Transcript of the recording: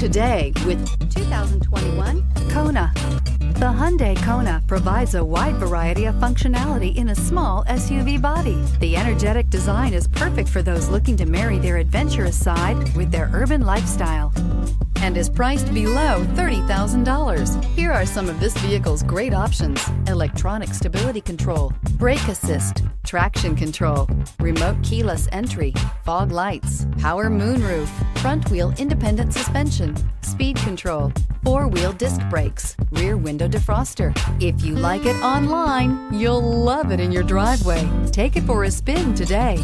today with 2021 Kona. The Hyundai Kona provides a wide variety of functionality in a small SUV body. The energetic design is perfect for those looking to marry their adventurous side with their urban lifestyle and is priced below $30,000. Here are some of this vehicle's great options: electronic stability control, brake assist, traction control, remote keyless entry, fog lights, power moonroof, front wheel independent suspension, speed control, four-wheel disc brakes, rear window defroster. If you like it online, you'll love it in your driveway. Take it for a spin today.